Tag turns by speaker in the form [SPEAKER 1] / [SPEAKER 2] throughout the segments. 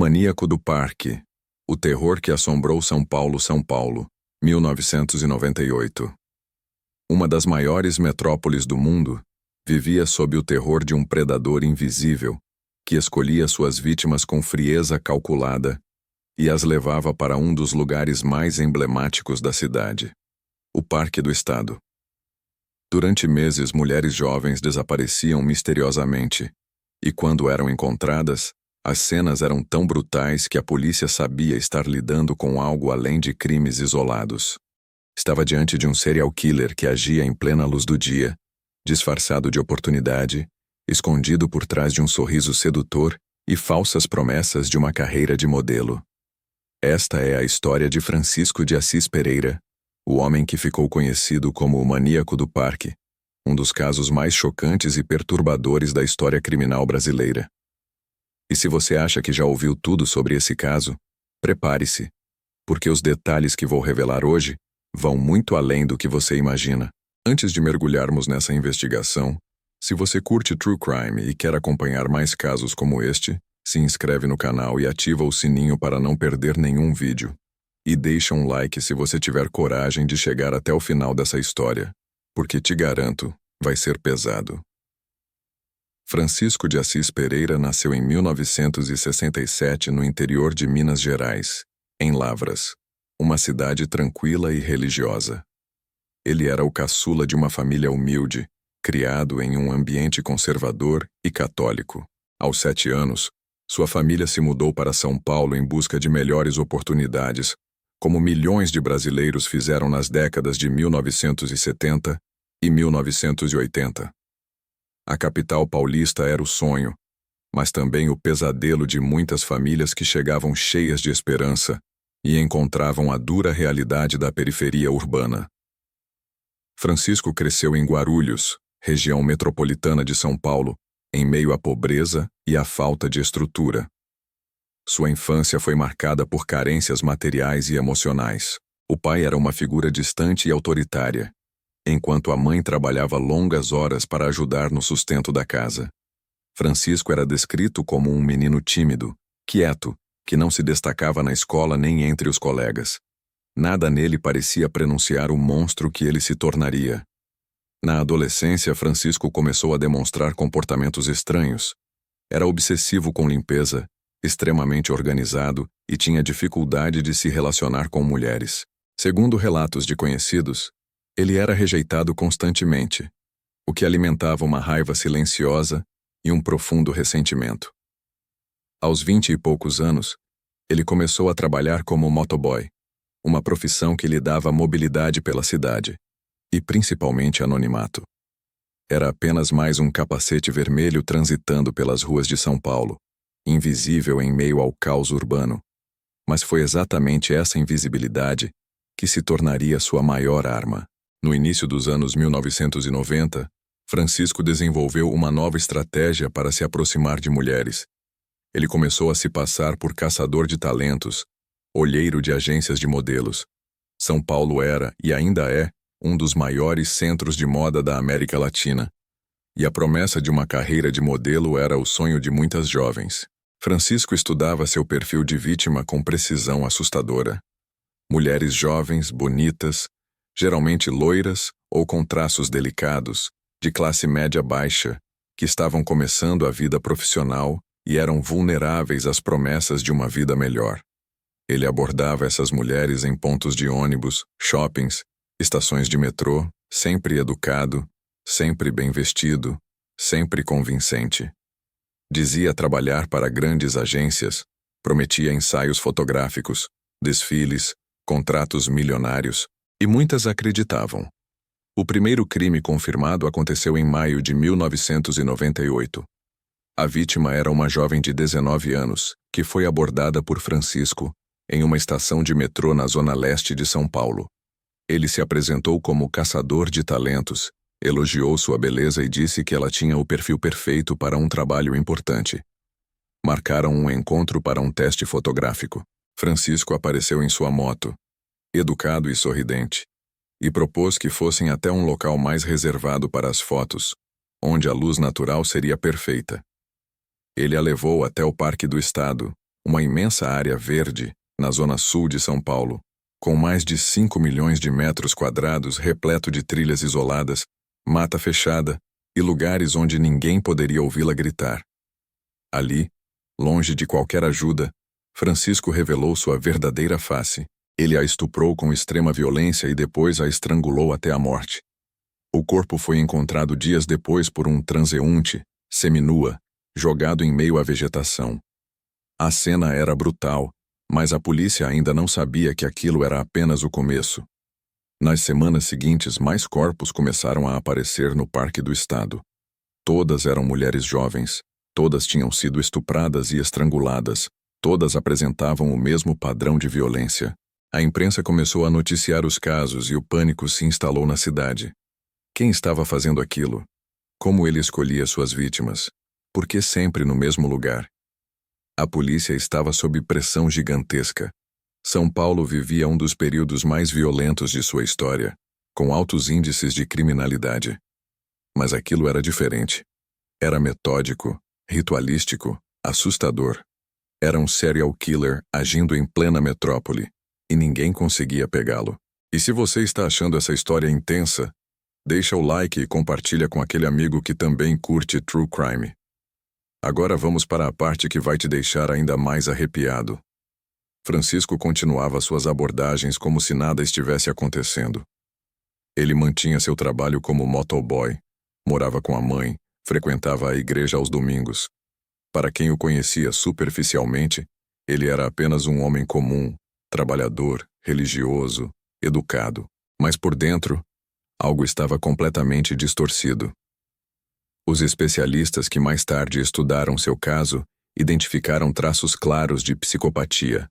[SPEAKER 1] Maníaco do Parque. O terror que assombrou São Paulo, 1998. Uma das maiores metrópoles do mundo vivia sob o terror de um predador invisível que escolhia suas vítimas com frieza calculada e as levava para um dos lugares mais emblemáticos da cidade, o Parque do Estado. Durante meses, mulheres jovens desapareciam misteriosamente, e quando eram encontradas, as cenas eram tão brutais que a polícia sabia estar lidando com algo além de crimes isolados. Estava diante de um serial killer que agia em plena luz do dia, disfarçado de oportunidade, escondido por trás de um sorriso sedutor e falsas promessas de uma carreira de modelo. Esta é a história de Francisco de Assis Pereira, o homem que ficou conhecido como o Maníaco do Parque, um dos casos mais chocantes e perturbadores da história criminal brasileira. E se você acha que já ouviu tudo sobre esse caso, prepare-se, porque os detalhes que vou revelar hoje vão muito além do que você imagina. Antes de mergulharmos nessa investigação, se você curte True Crime e quer acompanhar mais casos como este, se inscreve no canal e ativa o sininho para não perder nenhum vídeo. E deixa um like se você tiver coragem de chegar até o final dessa história, porque te garanto, vai ser pesado. Francisco de Assis Pereira nasceu em 1967 no interior de Minas Gerais, em Lavras, uma cidade tranquila e religiosa. Ele era o caçula de uma família humilde, criado em um ambiente conservador e católico. Aos 7 anos, sua família se mudou para São Paulo em busca de melhores oportunidades, como milhões de brasileiros fizeram nas décadas de 1970 e 1980. A capital paulista era o sonho, mas também o pesadelo de muitas famílias que chegavam cheias de esperança e encontravam a dura realidade da periferia urbana. Francisco cresceu em Guarulhos, região metropolitana de São Paulo, em meio à pobreza e à falta de estrutura. Sua infância foi marcada por carências materiais e emocionais. O pai era uma figura distante e autoritária, enquanto a mãe trabalhava longas horas para ajudar no sustento da casa. Francisco era descrito como um menino tímido, quieto, que não se destacava na escola nem entre os colegas. Nada nele parecia prenunciar o monstro que ele se tornaria. Na adolescência, Francisco começou a demonstrar comportamentos estranhos. Era obsessivo com limpeza, extremamente organizado e tinha dificuldade de se relacionar com mulheres. Segundo relatos de conhecidos, ele era rejeitado constantemente, o que alimentava uma raiva silenciosa e um profundo ressentimento. Aos 20 e poucos anos, ele começou a trabalhar como motoboy, uma profissão que lhe dava mobilidade pela cidade, e principalmente anonimato. Era apenas mais um capacete vermelho transitando pelas ruas de São Paulo, invisível em meio ao caos urbano, mas foi exatamente essa invisibilidade que se tornaria sua maior arma. No início dos anos 1990, Francisco desenvolveu uma nova estratégia para se aproximar de mulheres. Ele começou a se passar por caçador de talentos, olheiro de agências de modelos. São Paulo era, e ainda é, um dos maiores centros de moda da América Latina. E a promessa de uma carreira de modelo era o sonho de muitas jovens. Francisco estudava seu perfil de vítima com precisão assustadora. Mulheres jovens, bonitas, geralmente loiras ou com traços delicados, de classe média baixa, que estavam começando a vida profissional e eram vulneráveis às promessas de uma vida melhor. Ele abordava essas mulheres em pontos de ônibus, shoppings, estações de metrô, sempre educado, sempre bem vestido, sempre convincente. Dizia trabalhar para grandes agências, prometia ensaios fotográficos, desfiles, contratos milionários, e muitas acreditavam. O primeiro crime confirmado aconteceu em maio de 1998. A vítima era uma jovem de 19 anos, que foi abordada por Francisco em uma estação de metrô na zona leste de São Paulo. Ele se apresentou como caçador de talentos, elogiou sua beleza e disse que ela tinha o perfil perfeito para um trabalho importante. Marcaram um encontro para um teste fotográfico. Francisco apareceu em sua moto, educado e sorridente, e propôs que fossem até um local mais reservado para as fotos, onde a luz natural seria perfeita. Ele a levou até o Parque do Estado, uma imensa área verde, na zona sul de São Paulo, com mais de 5 milhões de metros quadrados repleto de trilhas isoladas, mata fechada e lugares onde ninguém poderia ouvi-la gritar. Ali, longe de qualquer ajuda, Francisco revelou sua verdadeira face. Ele a estuprou com extrema violência e depois a estrangulou até a morte. O corpo foi encontrado dias depois por um transeunte, seminua, jogado em meio à vegetação. A cena era brutal, mas a polícia ainda não sabia que aquilo era apenas o começo. Nas semanas seguintes, mais corpos começaram a aparecer no Parque do Estado. Todas eram mulheres jovens, todas tinham sido estupradas e estranguladas, todas apresentavam o mesmo padrão de violência. A imprensa começou a noticiar os casos e o pânico se instalou na cidade. Quem estava fazendo aquilo? Como ele escolhia suas vítimas? Por que sempre no mesmo lugar? A polícia estava sob pressão gigantesca. São Paulo vivia um dos períodos mais violentos de sua história, com altos índices de criminalidade. Mas aquilo era diferente. Era metódico, ritualístico, assustador. Era um serial killer agindo em plena metrópole, e ninguém conseguia pegá-lo. E se você está achando essa história intensa, deixa o like e compartilha com aquele amigo que também curte True Crime. Agora vamos para a parte que vai te deixar ainda mais arrepiado. Francisco continuava suas abordagens como se nada estivesse acontecendo. Ele mantinha seu trabalho como motoboy, morava com a mãe, frequentava a igreja aos domingos. Para quem o conhecia superficialmente, ele era apenas um homem comum, trabalhador, religioso, educado. Mas por dentro, algo estava completamente distorcido. Os especialistas que mais tarde estudaram seu caso identificaram traços claros de psicopatia,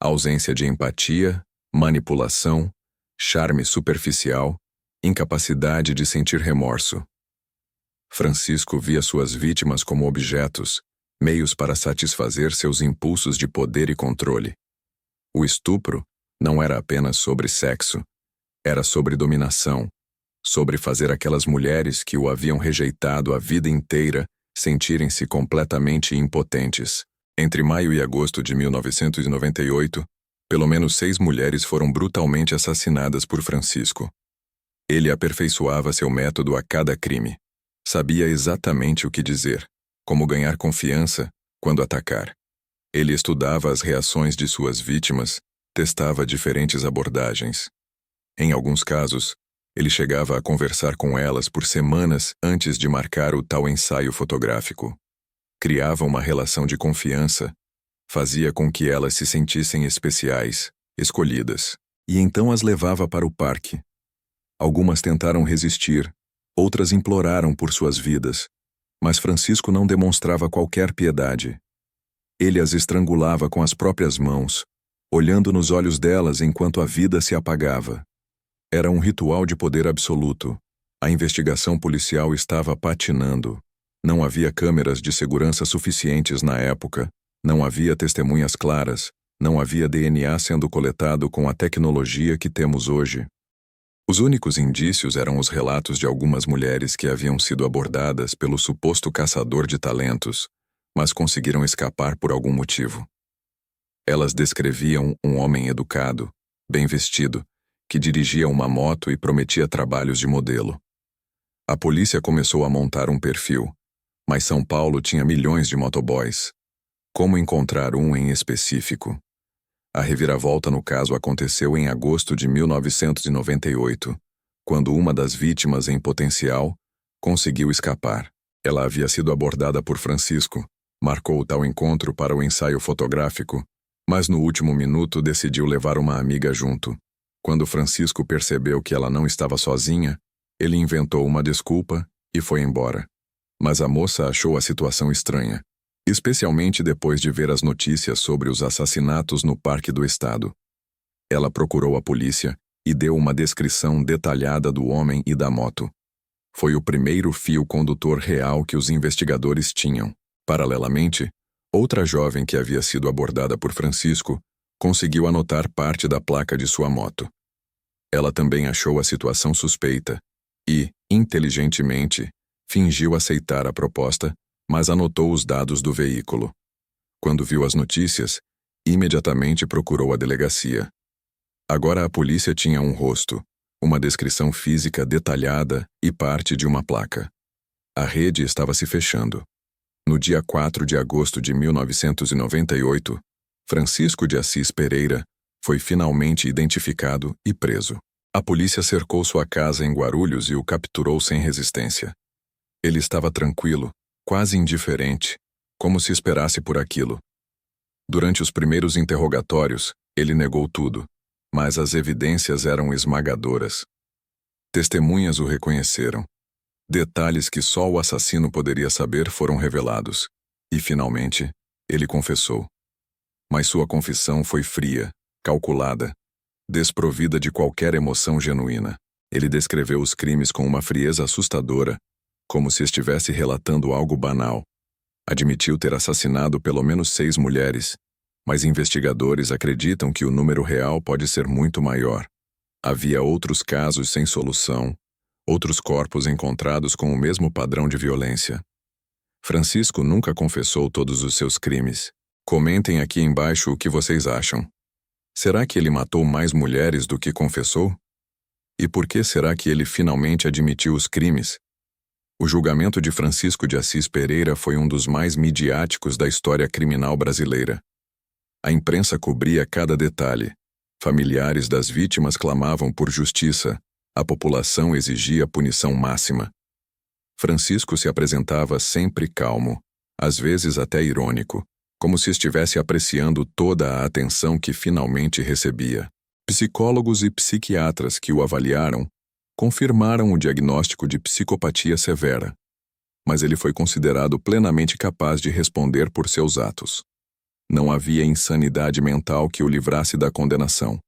[SPEAKER 1] ausência de empatia, manipulação, charme superficial, incapacidade de sentir remorso. Francisco via suas vítimas como objetos, meios para satisfazer seus impulsos de poder e controle. O estupro não era apenas sobre sexo, era sobre dominação, sobre fazer aquelas mulheres que o haviam rejeitado a vida inteira sentirem-se completamente impotentes. Entre maio e agosto de 1998, pelo menos 6 mulheres foram brutalmente assassinadas por Francisco. Ele aperfeiçoava seu método a cada crime. Sabia exatamente o que dizer, como ganhar confiança quando atacar. Ele estudava as reações de suas vítimas, testava diferentes abordagens. Em alguns casos, ele chegava a conversar com elas por semanas antes de marcar o tal ensaio fotográfico. Criava uma relação de confiança, fazia com que elas se sentissem especiais, escolhidas, e então as levava para o parque. Algumas tentaram resistir, outras imploraram por suas vidas, mas Francisco não demonstrava qualquer piedade. Ele as estrangulava com as próprias mãos, olhando nos olhos delas enquanto a vida se apagava. Era um ritual de poder absoluto. A investigação policial estava patinando. Não havia câmeras de segurança suficientes na época, não havia testemunhas claras, não havia DNA sendo coletado com a tecnologia que temos hoje. Os únicos indícios eram os relatos de algumas mulheres que haviam sido abordadas pelo suposto caçador de talentos, mas conseguiram escapar por algum motivo. Elas descreviam um homem educado, bem vestido, que dirigia uma moto e prometia trabalhos de modelo. A polícia começou a montar um perfil, mas São Paulo tinha milhões de motoboys. Como encontrar um em específico? A reviravolta no caso aconteceu em agosto de 1998, quando uma das vítimas em potencial conseguiu escapar. Ela havia sido abordada por Francisco, marcou o tal encontro para o ensaio fotográfico, mas no último minuto decidiu levar uma amiga junto. Quando Francisco percebeu que ela não estava sozinha, ele inventou uma desculpa e foi embora. Mas a moça achou a situação estranha, especialmente depois de ver as notícias sobre os assassinatos no Parque do Estado. Ela procurou a polícia e deu uma descrição detalhada do homem e da moto. Foi o primeiro fio condutor real que os investigadores tinham. Paralelamente, outra jovem que havia sido abordada por Francisco conseguiu anotar parte da placa de sua moto. Ela também achou a situação suspeita e, inteligentemente, fingiu aceitar a proposta, mas anotou os dados do veículo. Quando viu as notícias, imediatamente procurou a delegacia. Agora a polícia tinha um rosto, uma descrição física detalhada e parte de uma placa. A rede estava se fechando. No dia 4 de agosto de 1998, Francisco de Assis Pereira foi finalmente identificado e preso. A polícia cercou sua casa em Guarulhos e o capturou sem resistência. Ele estava tranquilo, quase indiferente, como se esperasse por aquilo. Durante os primeiros interrogatórios, ele negou tudo, mas as evidências eram esmagadoras. Testemunhas o reconheceram. Detalhes que só o assassino poderia saber foram revelados. E, finalmente, ele confessou. Mas sua confissão foi fria, calculada, desprovida de qualquer emoção genuína. Ele descreveu os crimes com uma frieza assustadora, como se estivesse relatando algo banal. Admitiu ter assassinado pelo menos 6 mulheres, mas investigadores acreditam que o número real pode ser muito maior. Havia outros casos sem solução, outros corpos encontrados com o mesmo padrão de violência. Francisco nunca confessou todos os seus crimes. Comentem aqui embaixo o que vocês acham. Será que ele matou mais mulheres do que confessou? E por que será que ele finalmente admitiu os crimes? O julgamento de Francisco de Assis Pereira foi um dos mais midiáticos da história criminal brasileira. A imprensa cobria cada detalhe. Familiares das vítimas clamavam por justiça. A população exigia punição máxima. Francisco se apresentava sempre calmo, às vezes até irônico, como se estivesse apreciando toda a atenção que finalmente recebia. Psicólogos e psiquiatras que o avaliaram confirmaram o diagnóstico de psicopatia severa, mas ele foi considerado plenamente capaz de responder por seus atos. Não havia insanidade mental que o livrasse da condenação.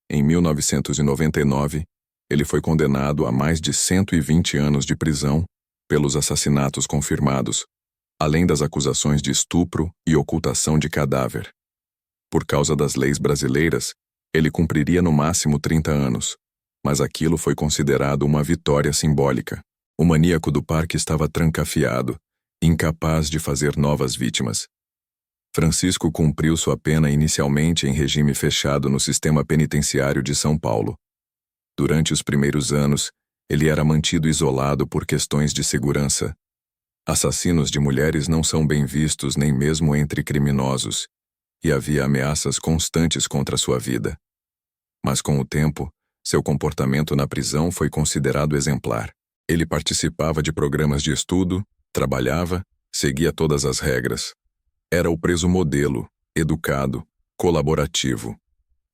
[SPEAKER 1] Em 1999, ele foi condenado a mais de 120 anos de prisão pelos assassinatos confirmados, além das acusações de estupro e ocultação de cadáver. Por causa das leis brasileiras, ele cumpriria no máximo 30 anos, mas aquilo foi considerado uma vitória simbólica. O maníaco do parque estava trancafiado, incapaz de fazer novas vítimas. Francisco cumpriu sua pena inicialmente em regime fechado no sistema penitenciário de São Paulo. Durante os primeiros anos, ele era mantido isolado por questões de segurança. Assassinos de mulheres não são bem vistos nem mesmo entre criminosos, e havia ameaças constantes contra sua vida. Mas com o tempo, seu comportamento na prisão foi considerado exemplar. Ele participava de programas de estudo, trabalhava, seguia todas as regras. Era o preso modelo, educado, colaborativo.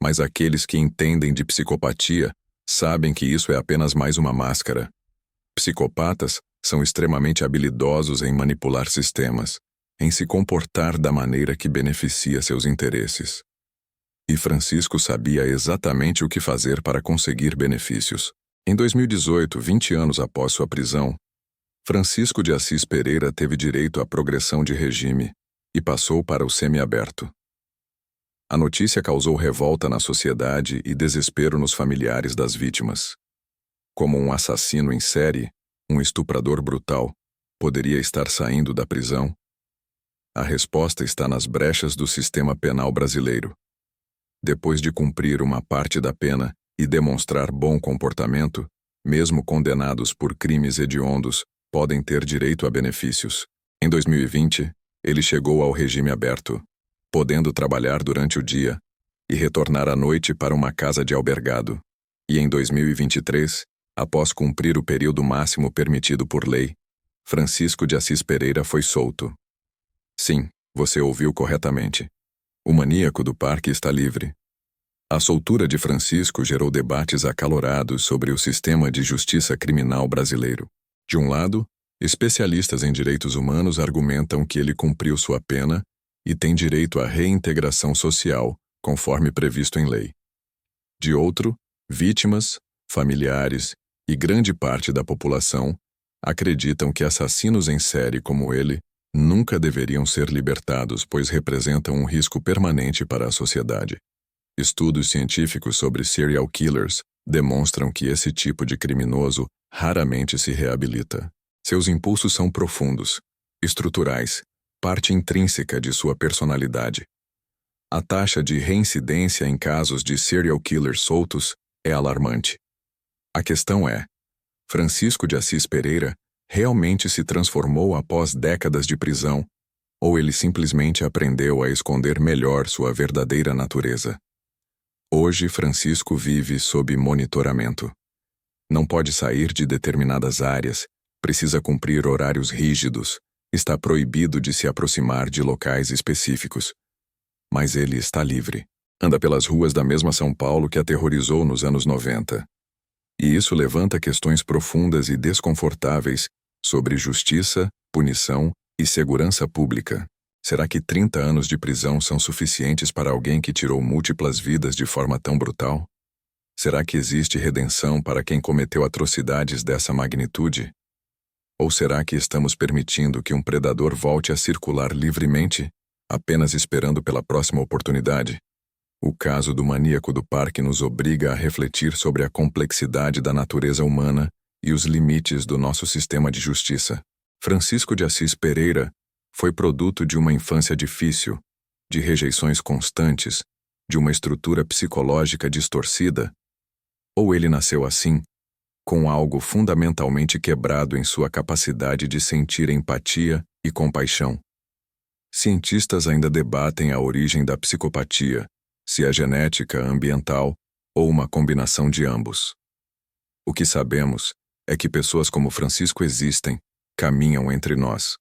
[SPEAKER 1] Mas aqueles que entendem de psicopatia sabem que isso é apenas mais uma máscara. Psicopatas são extremamente habilidosos em manipular sistemas, em se comportar da maneira que beneficia seus interesses. E Francisco sabia exatamente o que fazer para conseguir benefícios. Em 2018, 20 anos após sua prisão, Francisco de Assis Pereira teve direito à progressão de regime e passou para o semiaberto. A notícia causou revolta na sociedade e desespero nos familiares das vítimas. Como um assassino em série, um estuprador brutal, poderia estar saindo da prisão? A resposta está nas brechas do sistema penal brasileiro. Depois de cumprir uma parte da pena e demonstrar bom comportamento, mesmo condenados por crimes hediondos, podem ter direito a benefícios. Em 2020, ele chegou ao regime aberto, podendo trabalhar durante o dia e retornar à noite para uma casa de albergado. E em 2023, após cumprir o período máximo permitido por lei, Francisco de Assis Pereira foi solto. Sim, você ouviu corretamente. O maníaco do parque está livre. A soltura de Francisco gerou debates acalorados sobre o sistema de justiça criminal brasileiro. De um lado, especialistas em direitos humanos argumentam que ele cumpriu sua pena e tem direito à reintegração social, conforme previsto em lei. De outro, vítimas, familiares e grande parte da população acreditam que assassinos em série como ele nunca deveriam ser libertados, pois representam um risco permanente para a sociedade. Estudos científicos sobre serial killers demonstram que esse tipo de criminoso raramente se reabilita. Seus impulsos são profundos, estruturais parte intrínseca de sua personalidade. A taxa de reincidência em casos de serial killers soltos é alarmante. A questão é: Francisco de Assis Pereira realmente se transformou após décadas de prisão, ou ele simplesmente aprendeu a esconder melhor sua verdadeira natureza? Hoje, Francisco vive sob monitoramento. Não pode sair de determinadas áreas, precisa cumprir horários rígidos, está proibido de se aproximar de locais específicos. Mas ele está livre. Anda pelas ruas da mesma São Paulo que aterrorizou nos anos 90. E isso levanta questões profundas e desconfortáveis sobre justiça, punição e segurança pública. Será que 30 anos de prisão são suficientes para alguém que tirou múltiplas vidas de forma tão brutal? Será que existe redenção para quem cometeu atrocidades dessa magnitude? Ou será que estamos permitindo que um predador volte a circular livremente, apenas esperando pela próxima oportunidade? O caso do maníaco do parque nos obriga a refletir sobre a complexidade da natureza humana e os limites do nosso sistema de justiça. Francisco de Assis Pereira foi produto de uma infância difícil, de rejeições constantes, de uma estrutura psicológica distorcida? Ou ele nasceu assim, com algo fundamentalmente quebrado em sua capacidade de sentir empatia e compaixão? Cientistas ainda debatem a origem da psicopatia, se é genética, ambiental ou uma combinação de ambos. O que sabemos é que pessoas como Francisco existem, caminham entre nós,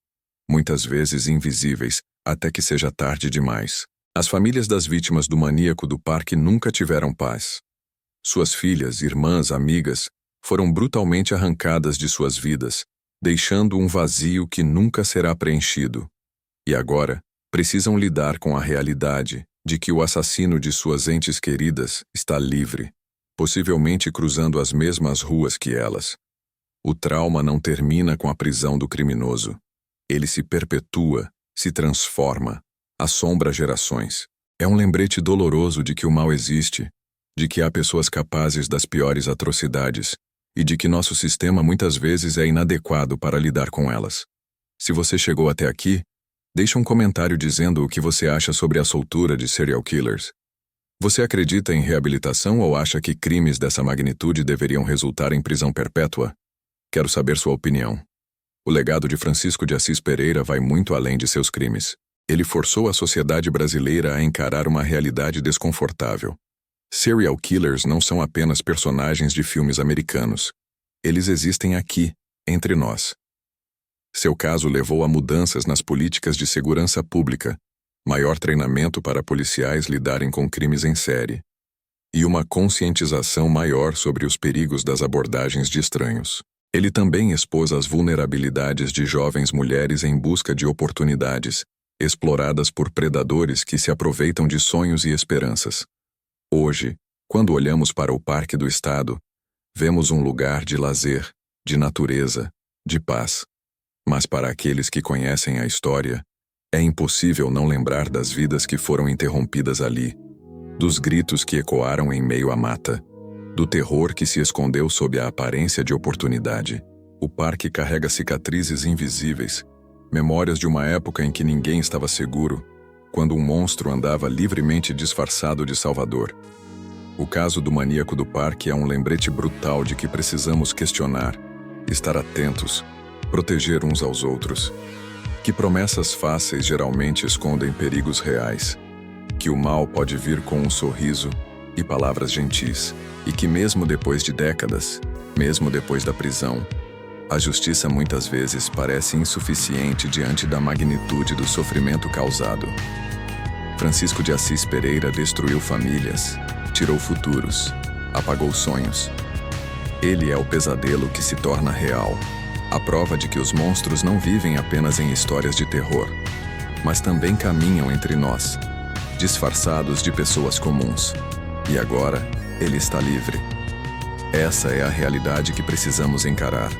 [SPEAKER 1] muitas vezes invisíveis, até que seja tarde demais. As famílias das vítimas do maníaco do parque nunca tiveram paz. Suas filhas, irmãs, amigas foram brutalmente arrancadas de suas vidas, deixando um vazio que nunca será preenchido. E agora, precisam lidar com a realidade de que o assassino de suas entes queridas está livre, possivelmente cruzando as mesmas ruas que elas. O trauma não termina com a prisão do criminoso. Ele se perpetua, se transforma, assombra gerações. É um lembrete doloroso de que o mal existe, de que há pessoas capazes das piores atrocidades e de que nosso sistema muitas vezes é inadequado para lidar com elas. Se você chegou até aqui, deixe um comentário dizendo o que você acha sobre a soltura de serial killers. Você acredita em reabilitação ou acha que crimes dessa magnitude deveriam resultar em prisão perpétua? Quero saber sua opinião. O legado de Francisco de Assis Pereira vai muito além de seus crimes. Ele forçou a sociedade brasileira a encarar uma realidade desconfortável. Serial killers não são apenas personagens de filmes americanos. Eles existem aqui, entre nós. Seu caso levou a mudanças nas políticas de segurança pública, maior treinamento para policiais lidarem com crimes em série, e uma conscientização maior sobre os perigos das abordagens de estranhos. Ele também expôs as vulnerabilidades de jovens mulheres em busca de oportunidades, exploradas por predadores que se aproveitam de sonhos e esperanças. Hoje, quando olhamos para o Parque do Estado, vemos um lugar de lazer, de natureza, de paz. Mas para aqueles que conhecem a história, é impossível não lembrar das vidas que foram interrompidas ali, dos gritos que ecoaram em meio à mata, do terror que se escondeu sob a aparência de oportunidade. O parque carrega cicatrizes invisíveis, memórias de uma época em que ninguém estava seguro, quando um monstro andava livremente disfarçado de salvador. O caso do maníaco do parque é um lembrete brutal de que precisamos questionar, estar atentos, proteger uns aos outros. Que promessas fáceis geralmente escondem perigos reais. Que o mal pode vir com um sorriso e palavras gentis. E que mesmo depois de décadas, mesmo depois da prisão, a justiça muitas vezes parece insuficiente diante da magnitude do sofrimento causado. Francisco de Assis Pereira destruiu famílias, tirou futuros, apagou sonhos. Ele é o pesadelo que se torna real, a prova de que os monstros não vivem apenas em histórias de terror, mas também caminham entre nós, disfarçados de pessoas comuns. E agora, ele está livre. Essa é a realidade que precisamos encarar,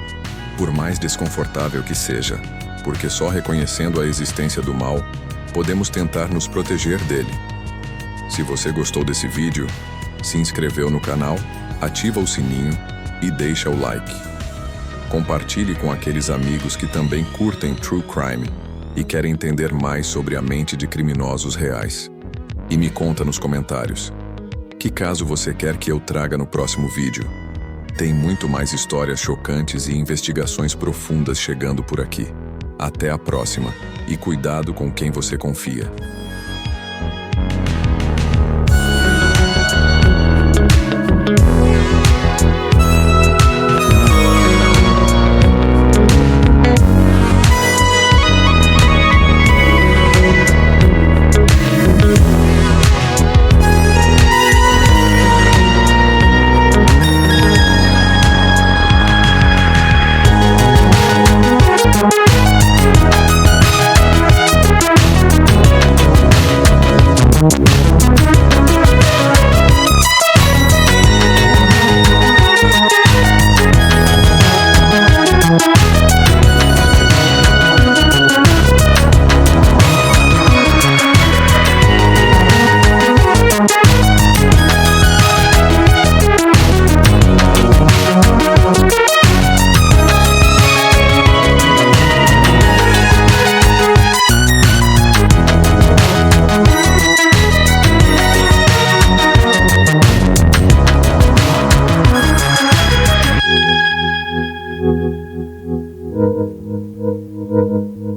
[SPEAKER 1] por mais desconfortável que seja, porque só reconhecendo a existência do mal, podemos tentar nos proteger dele. Se você gostou desse vídeo, se inscreveu no canal, ativa o sininho e deixa o like. Compartilhe com aqueles amigos que também curtem True Crime e quer entender mais sobre a mente de criminosos reais. E me conta nos comentários. Que caso você quer que eu traga no próximo vídeo? Tem muito mais histórias chocantes e investigações profundas chegando por aqui. Até a próxima, e cuidado com quem você confia.
[SPEAKER 2] Thank you.